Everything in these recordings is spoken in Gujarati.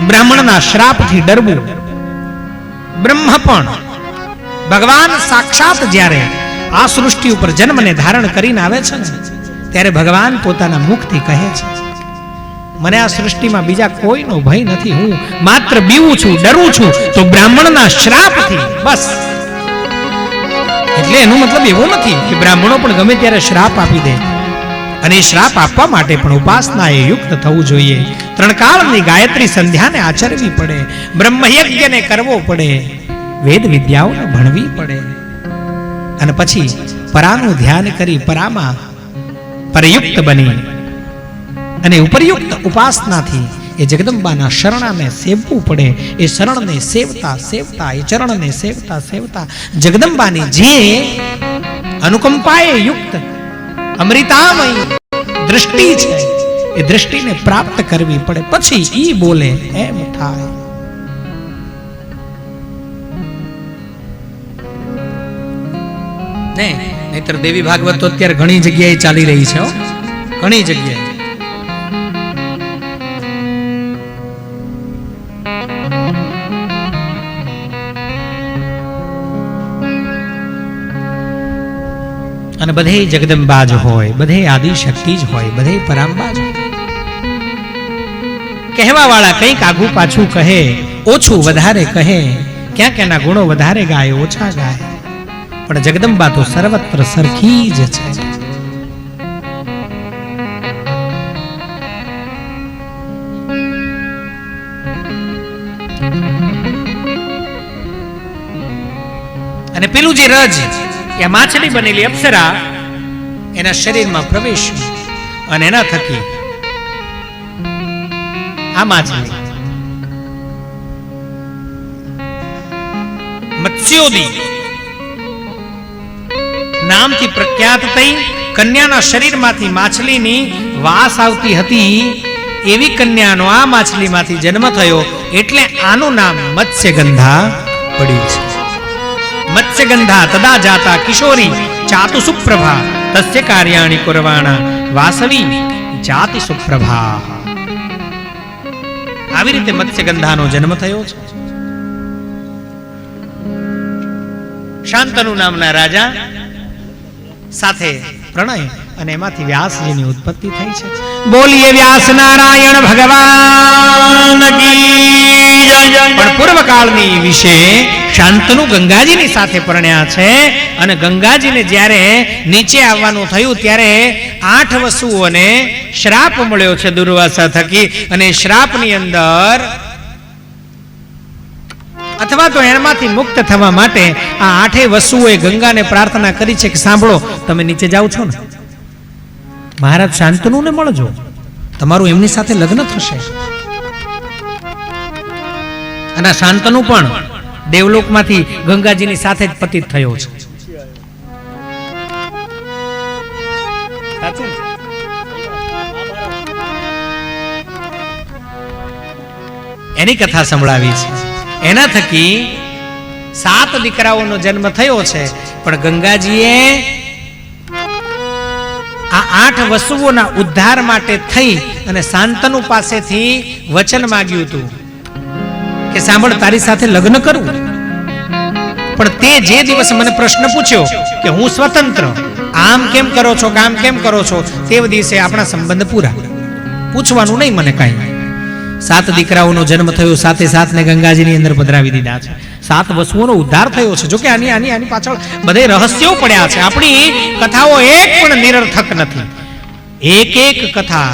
બ્રાહ્મણના શ્રાપથી ડરવું. બ્રહ્મ પણ ભગવાન સાક્ષાત જ્યારે આ સૃષ્ટિ ઉપર જન્મને ધારણ કરીને આવે છે ને, ત્યારે ભગવાન પોતાના મુખથી કહે છે, મને આ સૃષ્ટિમાં બીજા કોઈનો ભય નથી, હું માત્ર બીવું છું, ડરું છું તો બ્રાહ્મણના શ્રાપથી. બસ. એટલે એનો મતલબ એવો નથી કે બ્રાહ્મણો પણ ગમે ત્યારે શ્રાપ આપી દે, અને શ્રાપ આપવા માટે પણ ઉપાસનાએ યુક્ત થવું જોઈએ. 3 કાળની ગાયત્રી સંધ્યાને આચરવી પડે, બ્રહ્મયજ્ઞને કરવો પડે, વેદ વિદ્યાઓને ભણવી પડે, અને પછી પરાનું ધ્યાન કરી પરામાં પરયુક્ત બની અને ઉપરયુક્ત ઉપાસનાથી એ જગદંબાના શરણાને સેવવું પડે. એ શરણને સેવતા સેવતા, એ ચરણને સેવતા સેવતા જગદંબાની જે અનુકંપાએ યુક્ત અમૃતામય દૃષ્ટિ છે, એ દૃષ્ટિને પ્રાપ્ત કરવી પડે. પછી ઈ બોલે એમ થાય. નહીતર દેવી ભાગવત તો અત્યારે ઘણી જગ્યાએ ચાલી રહી છે, ઘણી જગ્યાએ. અને બધે જગદંબા જ હોય, બધે આદિ શક્તિ જ હોય, બધે પરાંબા જ હોય. કહેવા વાળા કંઈક આગુ પાછું કહે, ઓછું વધારે કહે, ક્યાંક એના ગુણો વધારે ગાય, ઓછા ગાય, પણ જગદંબા તો સર્વત્ર સરખી જ છે. અને પેલું જે રજ કે માછલી બનેલી અપ્સરા એના શરીરમાં પ્રવેશ, અને એના થકી આ માછલી મત્સ્યોદી નામથી પ્રખ્યાત થઈ. કન્યાના શરીરમાંથી માછલીની વાસ આવતી હતી, એવી કન્યાનો આ માછલીમાંથી જન્મ થયો, એટલે આનું નામ મત્સ્યગંધા પડ્યું છે. મત્સ્યગંધા તદા જાતા કિશોરી ચાતુ સુપ્રભા તસ્ય કાર્યાણી કુરવાણા વાસવી જાતિ સુપ્રભા. આવી રીતે મત્સ્યગંધાનો જન્મ થયો છે. શાંતનુ નામના રાજા સાથે પ્રણય, અને એમાંથી વ્યાસજીની ઉત્પત્તિ થઈ છે. બોલીએ વ્યાસ નારાયણ ભગવાન કી જય. પણ પૂર્વકાળની વિશે શાંતનુ ગંગાજીની સાથે પરણ્યા છે, અને ગંગાજીને જ્યારે નીચે આવવાનું થયું ત્યારે 8 વસુઓને શ્રાપ મળ્યો છે દુર્વાસા થકી, અને શ્રાપની અંદર અથવા તો એમાંથી મુક્ત થવા માટે આ 8 વસુઓએ ગંગાને પ્રાર્થના કરી છે કે સાંભળો, તમે નીચે જાઓ છો ને, મહારાજ શાંતનુને મળજો, તમારું એમની સાથે લગ્ન થશે. અને શાંતનુ પણ દેવલોકમાંથી ગંગાજીની સાથે જ પતિત થયો છે. એની કથા સંભળાવી છે. એના થકી 7 દીકરાઓનો જન્મ થયો છે. પણ ગંગાજીએ આ 8 વસુઓના ઉદ્ધાર માટે થઈ અને શાંતનુ પાસેથી વચન માંગ્યું હતું કે સાંભળ, તારી સાથે લગ્ન કરું, પણ તે જે દિવસે મને પ્રશ્ન પૂછ્યો કે હું સ્વતંત્ર, આમ કેમ કરો છો, કામ કેમ કરો છો, તે દિવસે આપણા સંબંધ પૂરા, પૂછવાનું નહીં મને કાંઈ. 7 દીકરાઓનો જન્મ થયો, સાથે 7 ને ગંગાજીની અંદર પધરાવી દીધા છે. 7 વસુઓનો ઉદ્ધાર થયો છે. જોકે આની પાછળ બધે રહસ્યો પડ્યા છે. આપણી કથાઓ એક પણ નિરર્થક નથી. એક કથા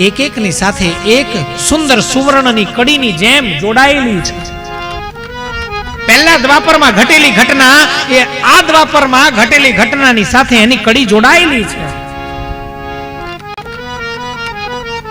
એકની સાથે એક સુંદર સુવર્ણની કડીની જેમ જોડાયેલી છે. પહેલા દ્વાપરમાં ઘટેલી ઘટના એ આ દ્વાપરમાં ઘટેલી ઘટનાની સાથે એની કડી જોડાયેલી છે.